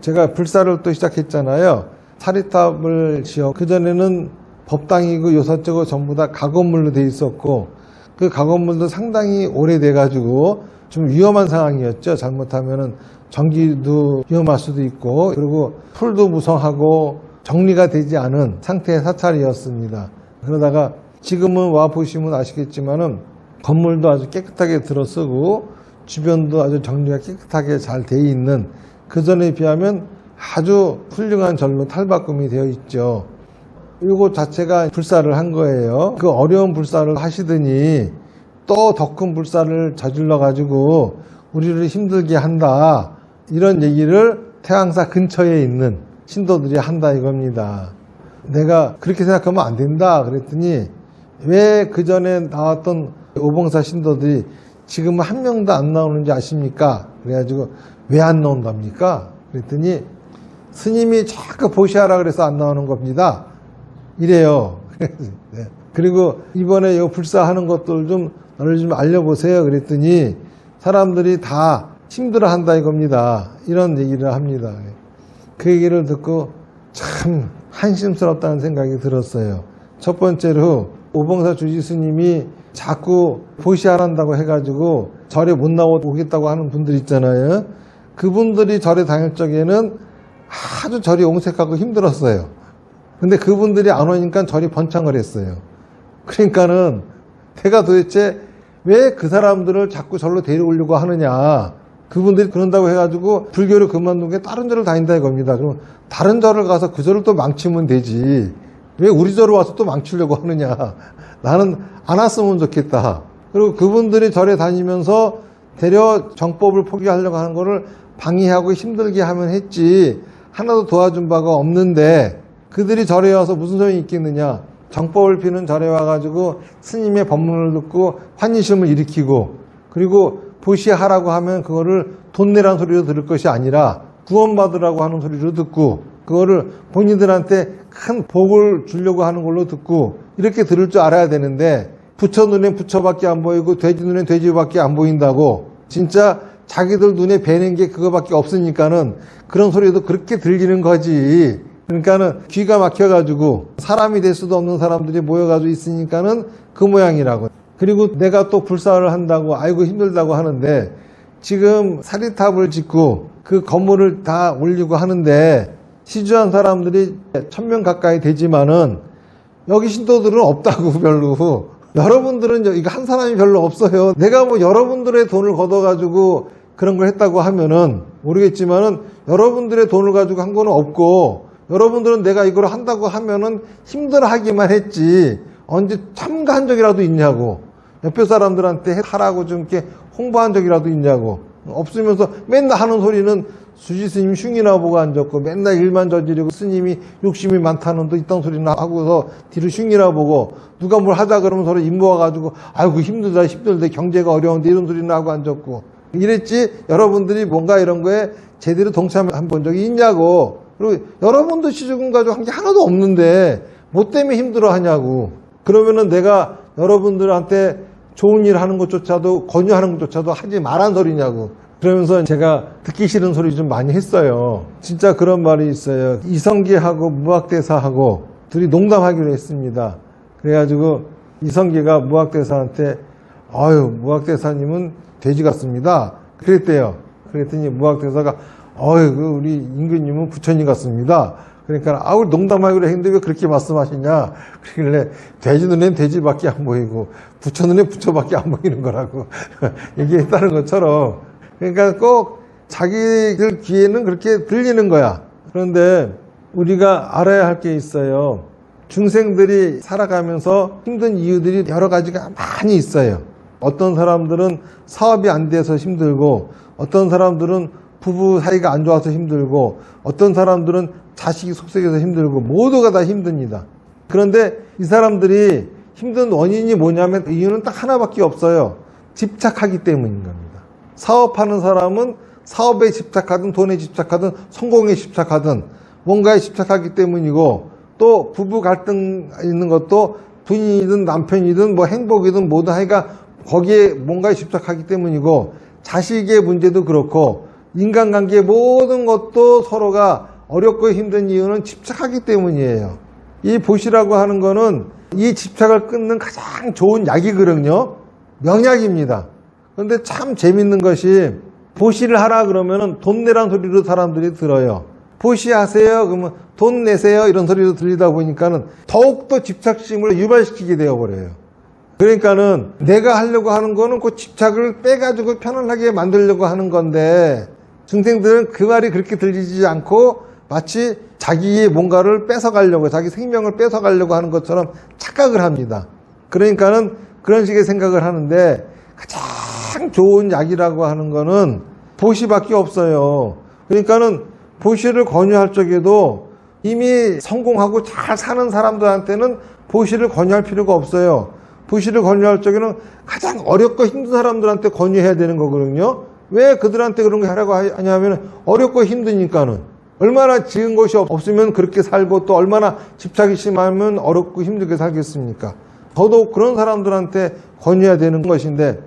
제가 불사를 또 시작했잖아요. 사리탑을 지어 그전에는 법당이고 요사저고 전부 다 가건물로 돼 있었고 그 가건물도 상당히 오래돼 가지고 좀 위험한 상황이었죠. 잘못하면은 전기도 위험할 수도 있고 그리고 풀도 무성하고 정리가 되지 않은 상태의 사찰이었습니다. 그러다가 지금은 와 보시면 아시겠지만은 건물도 아주 깨끗하게 들어서고 주변도 아주 정리가 깨끗하게 잘 돼 있는 그전에 비하면 아주 훌륭한 절로 탈바꿈이 되어 있죠. 이거 자체가 불사를 한 거예요. 그 어려운 불사를 하시더니 또 더 큰 불사를 저질러 가지고 우리를 힘들게 한다. 이런 얘기를 태항사 근처에 있는 신도들이 한다 이겁니다. 내가 그렇게 생각하면 안 된다 그랬더니 왜 그전에 나왔던 오봉사 신도들이 지금은 한 명도 안 나오는지 아십니까? 그래가지고 왜 안 나온답니까? 그랬더니 스님이 자꾸 보시하라 그래서 안 나오는 겁니다. 이래요. 그리고 이번에 이 불사하는 것들 좀 너를 좀 알려보세요. 그랬더니 사람들이 다 힘들어 한다 이겁니다. 이런 얘기를 합니다. 그 얘기를 듣고 참 한심스럽다는 생각이 들었어요. 첫 번째로 오봉사 주지 스님이 자꾸 보시하란다고 해가지고 절에 못 나오겠다고 하는 분들 있잖아요. 그분들이 절에 다닐 적에는 아주 절이 옹색하고 힘들었어요. 근데 그분들이 안 오니까 절이 번창을 했어요. 그러니까는 내가 도대체 왜 그 사람들을 자꾸 절로 데려오려고 하느냐. 그분들이 그런다고 해가지고 불교를 그만둔 게 다른 절을 다닌다 이겁니다. 그럼 다른 절을 가서 그 절을 또 망치면 되지. 왜 우리 절을 와서 또 망치려고 하느냐. 나는 안 왔으면 좋겠다. 그리고 그분들이 절에 다니면서 대려 정법을 포기하려고 하는 거를 방해하고 힘들게 하면 했지. 하나도 도와준 바가 없는데 그들이 절에 와서 무슨 소용이 있겠느냐. 정법을 피는 절에 와가지고 스님의 법문을 듣고 환희심을 일으키고 그리고 보시하라고 하면 그거를 돈 내란 소리로 들을 것이 아니라 구원받으라고 하는 소리로 듣고 그거를 본인들한테 큰 복을 주려고 하는 걸로 듣고 이렇게 들을 줄 알아야 되는데 부처 눈엔 부처밖에 안 보이고 돼지 눈엔 돼지밖에 안 보인다고 진짜 자기들 눈에 뵈는 게 그거밖에 없으니까는 그런 소리도 그렇게 들리는 거지. 그러니까는 귀가 막혀가지고 사람이 될 수도 없는 사람들이 모여가지고 있으니까는 그 모양이라고. 그리고 내가 또 불사를 한다고 아이고 힘들다고 하는데 지금 사리탑을 짓고 그 건물을 다 올리고 하는데 시주한 사람들이 1000명 가까이 되지만은 여기 신도들은 없다고 별로. 여러분들은 이거 한 사람이 별로 없어요. 내가 뭐 여러분들의 돈을 걷어가지고 그런 걸 했다고 하면은 모르겠지만은 여러분들의 돈을 가지고 한 거는 없고 여러분들은 내가 이걸 한다고 하면은 힘들어하기만 했지 언제 참가한 적이라도 있냐고 옆에 사람들한테 하라고 좀 이렇게 홍보한 적이라도 있냐고 없으면서 맨날 하는 소리는 주지 스님 흉이나 보고 앉았고 맨날 일만 저지르고 스님이 욕심이 많다는 또 이딴 소리나 하고서 뒤로 흉이나 보고 누가 뭘 하자 그러면 서로 입 모아가지고 아이고 힘들다 경제가 어려운데 이런 소리나 하고 앉았고 이랬지 여러분들이 뭔가 이런 거에 제대로 동참해 본 적이 있냐고. 그리고 여러분도 시주금 가지고 한 게 하나도 없는데 뭐 때문에 힘들어 하냐고. 그러면은 내가 여러분들한테 좋은 일 하는 것조차도 권유하는 것조차도 하지 말란 소리냐고. 그러면서 제가 듣기 싫은 소리 좀 많이 했어요. 진짜 그런 말이 있어요. 이성계하고 무학대사하고 둘이 농담하기로 했습니다. 그래가지고 이성계가 무학대사한테 아유 무학대사님은 돼지 같습니다. 그랬대요. 그랬더니 무학대사가 어휴, 우리 임금님은 부처님 같습니다. 그러니까, 아우, 농담하기로 했는데 왜 그렇게 말씀하시냐. 그러길래, 돼지 눈엔 돼지밖에 안 보이고, 부처 눈엔 부처밖에 안 보이는 거라고 얘기했다는 것처럼. 그러니까 꼭 자기들 귀에는 그렇게 들리는 거야. 그런데 우리가 알아야 할 게 있어요. 중생들이 살아가면서 힘든 이유들이 여러 가지가 많이 있어요. 어떤 사람들은 사업이 안 돼서 힘들고, 어떤 사람들은 부부 사이가 안 좋아서 힘들고 어떤 사람들은 자식이 속썩여서 힘들고 모두가 다 힘듭니다. 그런데 이 사람들이 힘든 원인이 뭐냐면 이유는 딱 하나밖에 없어요. 집착하기 때문인 겁니다. 사업하는 사람은 사업에 집착하든 돈에 집착하든 성공에 집착하든 뭔가에 집착하기 때문이고 또 부부 갈등 있는 것도 부인이든 남편이든 뭐 행복이든 뭐든 하여가 거기에 뭔가에 집착하기 때문이고 자식의 문제도 그렇고 인간관계 모든 것도 서로가 어렵고 힘든 이유는 집착하기 때문이에요. 이 보시라고 하는 거는 이 집착을 끊는 가장 좋은 약이거든요. 명약입니다. 그런데 참 재밌는 것이 보시를 하라 그러면은 돈 내란 소리로 사람들이 들어요. 보시하세요 그러면 돈 내세요 이런 소리도 들리다 보니까는 더욱더 집착심을 유발시키게 되어버려요. 그러니까는 내가 하려고 하는 거는 그 집착을 빼가지고 편안하게 만들려고 하는 건데 중생들은 그 말이 그렇게 들리지 않고 마치 자기의 뭔가를 뺏어가려고 자기 생명을 뺏어가려고 하는 것처럼 착각을 합니다. 그러니까는 그런 식의 생각을 하는데 가장 좋은 약이라고 하는 거는 보시밖에 없어요. 그러니까는 보시를 권유할 적에도 이미 성공하고 잘 사는 사람들한테는 보시를 권유할 필요가 없어요. 보시를 권유할 적에는 가장 어렵고 힘든 사람들한테 권유해야 되는 거거든요. 왜 그들한테 그런 거 하라고 하냐면 어렵고 힘드니까는. 얼마나 지은 것이 없으면 그렇게 살고 또 얼마나 집착이 심하면 어렵고 힘들게 살겠습니까? 더더욱 그런 사람들한테 권유해야 되는 것인데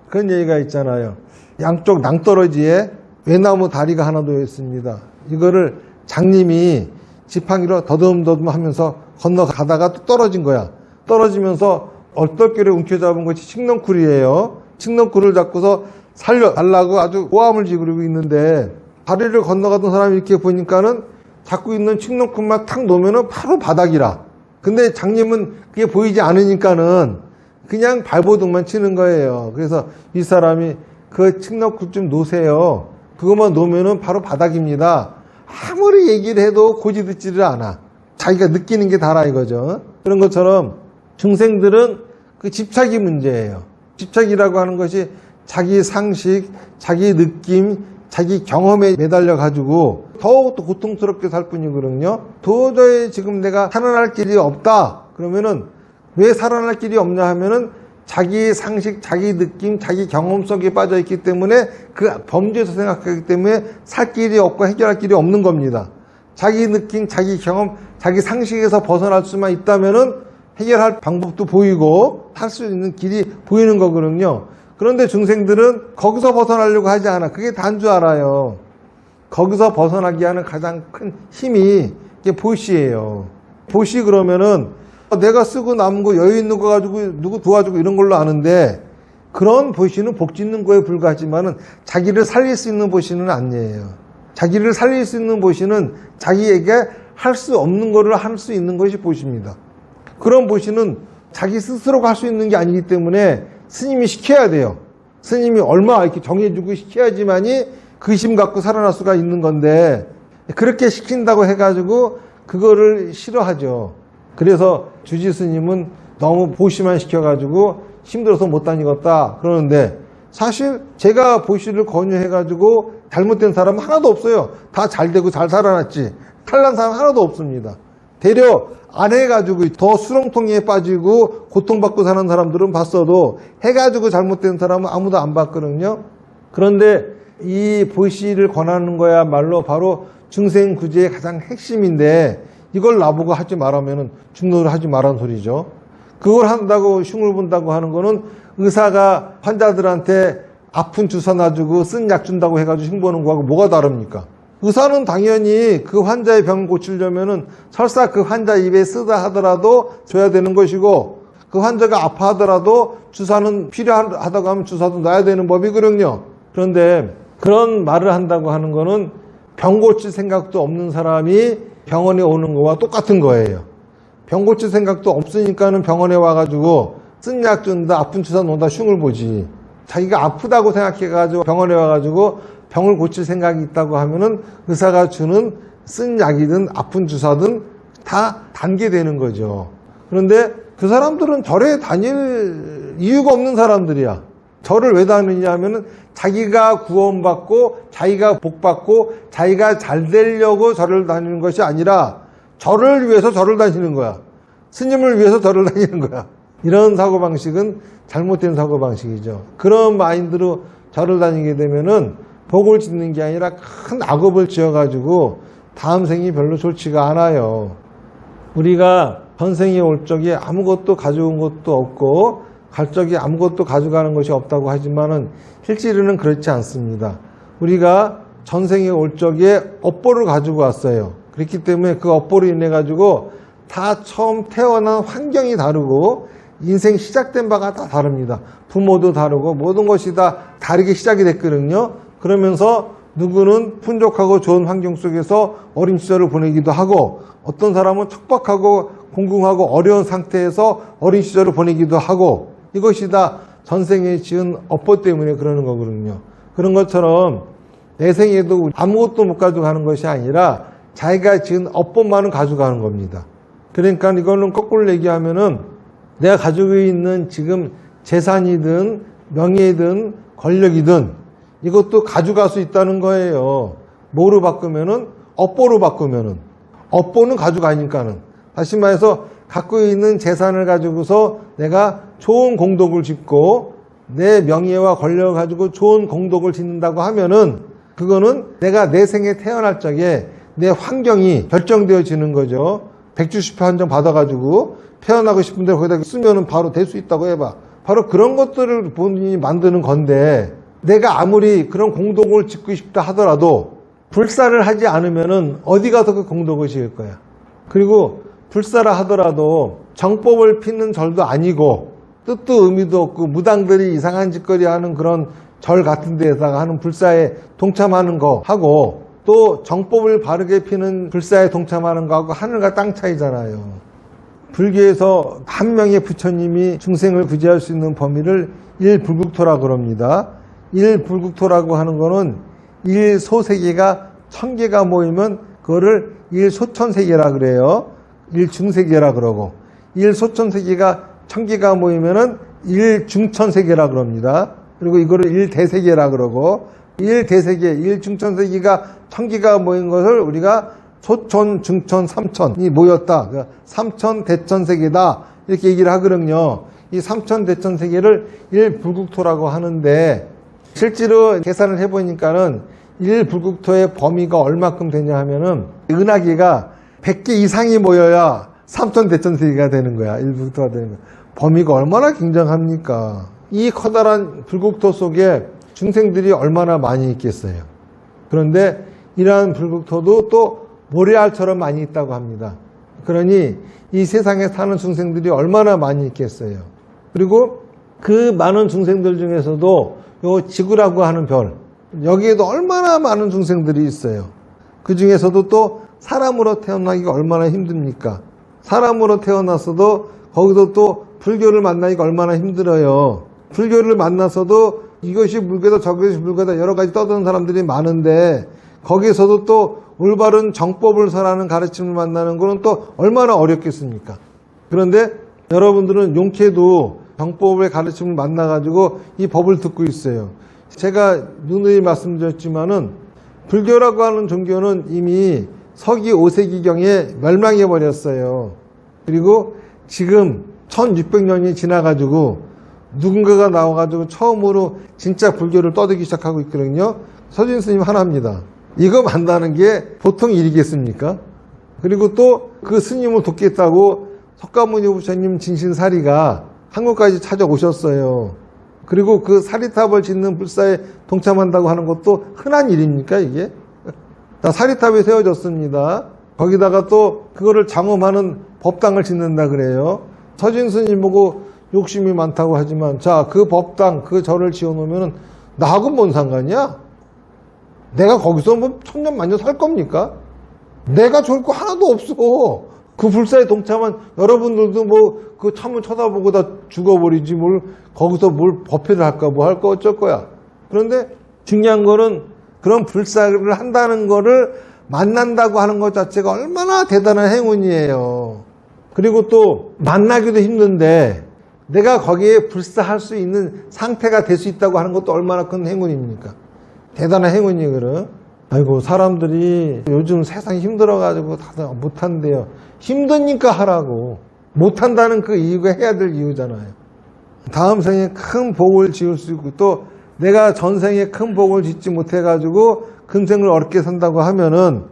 그런 얘기가 있잖아요. 양쪽 낭떠러지에 외나무 다리가 하나 놓여 있습니다. 이거를 장님이 지팡이로 더듬더듬 하면서 건너가다가 또 떨어진 거야. 떨어지면서 얼떨결에 움켜잡은 것이 칡넝쿨이에요. 칡넝쿨을 잡고서 살려달라고 아주 고함을 지르고 있는데 다리를 건너가던 사람이 이렇게 보니까는 잡고 있는 칡넝쿨만 탁 놓으면은 바로 바닥이라. 근데 장님은 그게 보이지 않으니까는 그냥 발버둥만 치는 거예요. 그래서 이 사람이 그 칡넝쿨 좀 놓으세요. 그것만 놓으면은 바로 바닥입니다. 아무리 얘기를 해도 고지 듣지를 않아. 자기가 느끼는 게 다라 이거죠. 그런 것처럼 중생들은 그 집착이 문제예요. 집착이라고 하는 것이 자기 상식, 자기 느낌, 자기 경험에 매달려 가지고 더욱더 고통스럽게 살 뿐이거든요. 도저히 지금 내가 살아날 길이 없다. 그러면은 왜 살아날 길이 없냐 하면은 자기 상식, 자기 느낌, 자기 경험 속에 빠져 있기 때문에 그 범죄에서 생각하기 때문에 살 길이 없고 해결할 길이 없는 겁니다. 자기 느낌, 자기 경험, 자기 상식에서 벗어날 수만 있다면은 해결할 방법도 보이고 할 수 있는 길이 보이는 거거든요. 그런데 중생들은 거기서 벗어나려고 하지 않아. 그게 다인 줄 알아요. 거기서 벗어나기 하는 가장 큰 힘이 이게 보시예요. 보시 그러면은 내가 쓰고 남은 거 여유 있는 거 가지고 누구 도와주고 이런 걸로 아는데 그런 보시는 복 짓는 거에 불과하지만은 자기를 살릴 수 있는 보시는 아니에요. 자기를 살릴 수 있는 보시는 자기에게 할 수 없는 거를 할 수 있는 것이 보시입니다. 그런 보시는 자기 스스로가 할 수 있는 게 아니기 때문에 스님이 시켜야 돼요. 스님이 얼마 이렇게 정해주고 시켜야지만이 그 힘 갖고 살아날 수가 있는 건데 그렇게 시킨다고 해가지고 그거를 싫어하죠. 그래서 주지 스님은 너무 보시만 시켜가지고 힘들어서 못 다니겠다 그러는데 사실 제가 보시를 권유해가지고 잘못된 사람은 하나도 없어요. 다 잘되고 잘 살아났지. 탈난 사람 하나도 없습니다. 되려 안 해가지고 더 수렁통에 빠지고 고통받고 사는 사람들은 봤어도 해가지고 잘못된 사람은 아무도 안 봤거든요. 그런데 이 보시를 권하는 거야말로 바로 중생구제의 가장 핵심인데 이걸 나보고 하지 말라면은 중노를 하지 말라는 소리죠. 그걸 한다고 흉을 본다고 하는 거는 의사가 환자들한테 아픈 주사 놔주고 쓴 약 준다고 해가지고 흉 보는 거하고 뭐가 다릅니까? 의사는 당연히 그 환자의 병을 고치려면은 설사 그 환자 입에 쓰다 하더라도 줘야 되는 것이고 그 환자가 아파하더라도 주사는 필요하다고 하면 주사도 놔야 되는 법이거든요. 그런데 그런 말을 한다고 하는 거는 병 고칠 생각도 없는 사람이 병원에 오는 거와 똑같은 거예요. 병 고칠 생각도 없으니까는 병원에 와가지고 쓴 약 준다, 아픈 주사 놓는다 흉을 보지. 자기가 아프다고 생각해가지고 병원에 와가지고 병을 고칠 생각이 있다고 하면은 의사가 주는 쓴 약이든 아픈 주사든 다 단계되는 거죠. 그런데 그 사람들은 절에 다닐 이유가 없는 사람들이야. 절을 왜 다니냐 하면은 자기가 구원받고 자기가 복받고 자기가 잘 되려고 절을 다니는 것이 아니라 절을 위해서 절을 다니는 거야. 스님을 위해서 절을 다니는 거야. 이런 사고방식은 잘못된 사고방식이죠. 그런 마인드로 절을 다니게 되면은 복을 짓는 게 아니라 큰 악업을 지어가지고 다음 생이 별로 좋지가 않아요. 우리가 전생에 올 적에 아무것도 가져온 것도 없고 갈 적에 아무것도 가져가는 것이 없다고 하지만은 실제로는 그렇지 않습니다. 우리가 전생에 올 적에 업보를 가지고 왔어요. 그렇기 때문에 그 업보로 인해 가지고 다 처음 태어난 환경이 다르고 인생 시작된 바가 다 다릅니다. 부모도 다르고 모든 것이 다 다르게 시작이 됐거든요. 그러면서 누구는 풍족하고 좋은 환경 속에서 어린 시절을 보내기도 하고, 어떤 사람은 척박하고 공공하고 어려운 상태에서 어린 시절을 보내기도 하고, 이것이 다 전생에 지은 업보 때문에 그러는 거거든요. 그런 것처럼 내 생에도 아무것도 못 가져가는 것이 아니라 자기가 지은 업보만은 가져가는 겁니다. 그러니까 이거는 거꾸로 얘기하면은 내가 가지고 있는 지금 재산이든 명예든 권력이든 이것도 가져갈 수 있다는 거예요. 뭐로 바꾸면은? 업보로 바꾸면은. 업보는 가져가니까는. 다시 말해서 갖고 있는 재산을 가지고서 내가 좋은 공덕을 짓고 내 명예와 권력을 가지고 좋은 공덕을 짓는다고 하면은 그거는 내가 내 생에 태어날 적에 내 환경이 결정되어지는 거죠. 170표 한정 받아가지고 태어나고 싶은 대로 거기다 쓰면은 바로 될 수 있다고 해봐. 바로 그런 것들을 본인이 만드는 건데, 내가 아무리 그런 공덕을 짓고 싶다 하더라도 불사를 하지 않으면은 어디 가서 그 공덕을 지을 거야. 그리고 불사라 하더라도 정법을 피는 절도 아니고 뜻도 의미도 없고 무당들이 이상한 짓거리 하는 그런 절 같은 데에다가 하는 불사에 동참하는 거 하고, 또 정법을 바르게 피는 불사에 동참하는 거하고 하늘과 땅 차이잖아요. 불교에서 한 명의 부처님이 중생을 구제할 수 있는 범위를 일불국토라고 그럽니다. 일불국토라고 하는 거는 일소세계가 1000개가 모이면 그거를 일소천세계라 그래요. 일중세계라 그러고, 일소천세계가 1000개가 모이면은 일중천세계라 그럽니다. 그리고 이거를 일대세계라 그러고, 일대세계, 일중천세계가 1000개가 모인 것을 우리가 소천, 중천, 삼천이 모였다. 그러니까 삼천대천세계다. 이렇게 얘기를 하거든요. 이 삼천대천세계를 일불국토라고 하는데, 실제로 계산을 해보니까는 일불국토의 범위가 얼마큼 되냐 하면은 은하계가 100개 이상이 모여야 삼천대천세계가 되는 거야. 일불국토가 되는 거야. 범위가 얼마나 굉장합니까? 이 커다란 불국토 속에 중생들이 얼마나 많이 있겠어요. 그런데 이러한 불국토도 또 모래알처럼 많이 있다고 합니다. 그러니 이 세상에 사는 중생들이 얼마나 많이 있겠어요. 그리고 그 많은 중생들 중에서도 요 지구라고 하는 별, 여기에도 얼마나 많은 중생들이 있어요. 그 중에서도 또 사람으로 태어나기가 얼마나 힘듭니까? 사람으로 태어났어도 거기서 또 불교를 만나기가 얼마나 힘들어요. 불교를 만나서도 이것이 불교다 저것이 불교다 여러 가지 떠드는 사람들이 많은데, 거기에서도 또 올바른 정법을 설하는 가르침을 만나는 것은 또 얼마나 어렵겠습니까? 그런데 여러분들은 용케도 정법의 가르침을 만나가지고 이 법을 듣고 있어요. 제가 누누이 말씀드렸지만은 불교라고 하는 종교는 이미 서기 5세기경에 멸망해버렸어요. 그리고 지금 1600년이 지나가지고 누군가가 나와가지고 처음으로 진짜 불교를 떠들기 시작하고 있거든요. 서진 스님 하나입니다. 이거 만나는 게 보통 일이겠습니까? 그리고 또 그 스님을 돕겠다고 석가모니 부처님 진신사리가 한국까지 찾아오셨어요. 그리고 그 사리탑을 짓는 불사에 동참한다고 하는 것도 흔한 일입니까, 이게? 사리탑이 세워졌습니다. 거기다가 또 그거를 장엄하는 법당을 짓는다 그래요. 서진 스님 보고 욕심이 많다고 하지만, 자, 그 법당, 그 절을 지어놓으면 나하고 뭔 상관이야? 내가 거기서 뭐 천년만년 살 겁니까? 내가 좋을 거 하나도 없어. 그 불사에 동참한 여러분들도 뭐 그 참을 쳐다보고 다 죽어버리지 뭘 거기서 뭘 법회를 할까 뭐 할 거 어쩔 거야. 그런데 중요한 거는 그런 불사를 한다는 거를 만난다고 하는 것 자체가 얼마나 대단한 행운이에요. 그리고 또 만나기도 힘든데 내가 거기에 불사할 수 있는 상태가 될 수 있다고 하는 것도 얼마나 큰 행운입니까? 대단한 행운이거든. 아이고, 사람들이 요즘 세상이 힘들어가지고 다들 못한대요. 힘드니까 하라고. 못한다는 그 이유가 해야 될 이유잖아요. 다음 생에 큰 복을 지을 수 있고, 또 내가 전생에 큰 복을 짓지 못해가지고 금생을 어렵게 산다고 하면은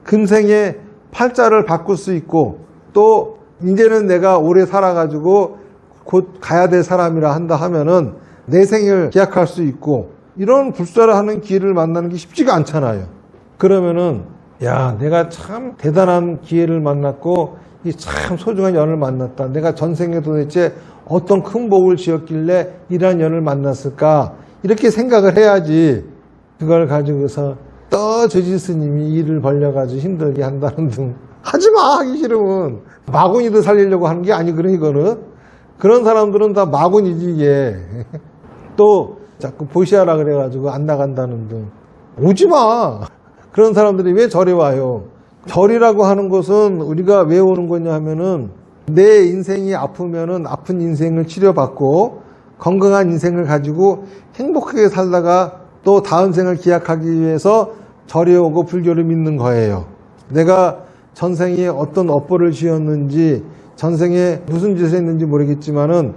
금생에 팔자를 바꿀 수 있고, 또 이제는 내가 오래 살아가지고 곧 가야 될 사람이라 한다 하면은 내 생을 기약할 수 있고, 이런 불사를 하는 기회를 만나는 게 쉽지가 않잖아요. 그러면은 야, 내가 참 대단한 기회를 만났고 이 참 소중한 연을 만났다. 내가 전생에 도대체 어떤 큰 복을 지었길래 이러한 연을 만났을까? 이렇게 생각을 해야지. 그걸 가지고서 또 조지 스님이 일을 벌려가지고 힘들게 한다는 등 하지마, 하기 싫으면. 마군이도 살리려고 하는 게 아니거든. 이거는 그런 사람들은 다 마군이지. 이게 또 자꾸 보시하라 그래가지고 안 나간다는 등 오지마. 그런 사람들이 왜 절에 와요? 절이라고 하는 것은 우리가 왜 오는 거냐 하면은 내 인생이 아프면은 아픈 인생을 치료받고 건강한 인생을 가지고 행복하게 살다가 또 다음 생을 기약하기 위해서 절에 오고 불교를 믿는 거예요. 내가 전생에 어떤 업보를 지었는지, 전생에 무슨 짓을 했는지 모르겠지만은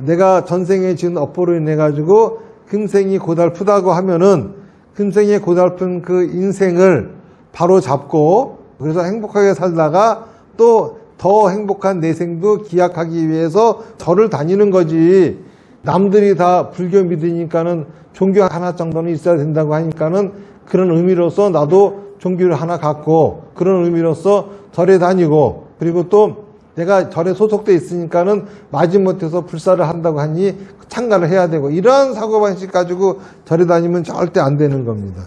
내가 전생에 지은 업보로 인해 가지고 금생이 고달프다고 하면은 금생에 고달픈 그 인생을 바로 잡고 그래서 행복하게 살다가 또 더 행복한 내생도 기약하기 위해서 절을 다니는 거지. 남들이 다 불교 믿으니까는 종교 하나 정도는 있어야 된다고 하니까는 그런 의미로서 나도 종교를 하나 갖고 그런 의미로서 절에 다니고 그리고 또 내가 절에 소속돼 있으니까는 마지못해서 불사를 한다고 하니 참가를 해야 되고 이러한 사고방식 가지고 절에 다니면 절대 안 되는 겁니다.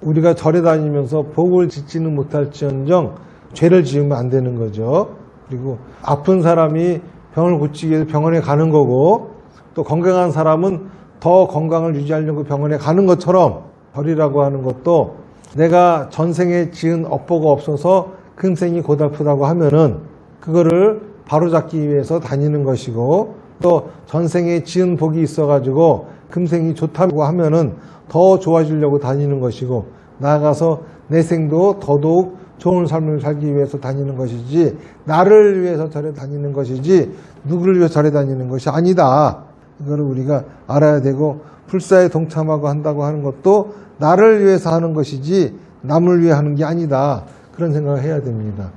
우리가 절에 다니면서 복을 짓지는 못할지언정 죄를 지으면 안 되는 거죠. 그리고 아픈 사람이 병을 고치기 위해서 병원에 가는 거고 또 건강한 사람은 더 건강을 유지하려고 병원에 가는 것처럼 절이라고 하는 것도 내가 전생에 지은 업보가 없어서 금생이 고달프다고 하면은 그거를 바로잡기 위해서 다니는 것이고 또 전생에 지은 복이 있어가지고 금생이 좋다고 하면은 더 좋아지려고 다니는 것이고 나아가서 내 생도 더더욱 좋은 삶을 살기 위해서 다니는 것이지 나를 위해서 절에 다니는 것이지 누구를 위해서 절에 다니는 것이 아니다. 이거를 우리가 알아야 되고 불사에 동참하고 한다고 하는 것도 나를 위해서 하는 것이지 남을 위해 하는 게 아니다. 그런 생각을 해야 됩니다.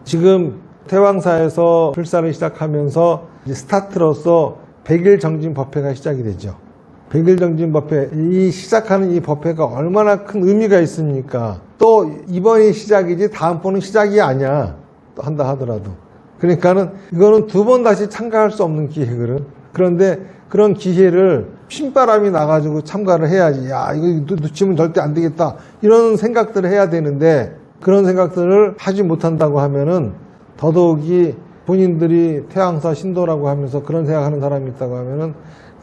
지금 태왕사에서 불사를 시작하면서 스타트로서 100일 정진 법회가 시작이 되죠. 100일 정진 법회, 이 시작하는 이 법회가 얼마나 큰 의미가 있습니까? 또 이번이 시작이지 다음번은 시작이 아니야. 또 한다 하더라도. 그러니까는 이거는 두 번 다시 참가할 수 없는 기회거든. 그런데 그런 기회를 핀바람이 나가지고 참가를 해야지. 야, 이거 놓치면 절대 안 되겠다. 이런 생각들을 해야 되는데 그런 생각들을 하지 못한다고 하면은 더더욱이 본인들이 태왕사 신도라고 하면서 그런 생각하는 사람이 있다고 하면은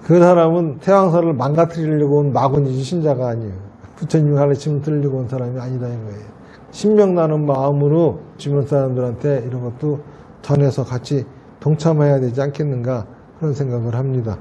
그 사람은 태왕사를 망가뜨리려고 온 마군이지 신자가 아니에요. 부처님 가르침을 들으려고 온 사람이 아니다 이거예요. 신명나는 마음으로 주변 사람들한테 이런 것도 전해서 같이 동참해야 되지 않겠는가 그런 생각을 합니다.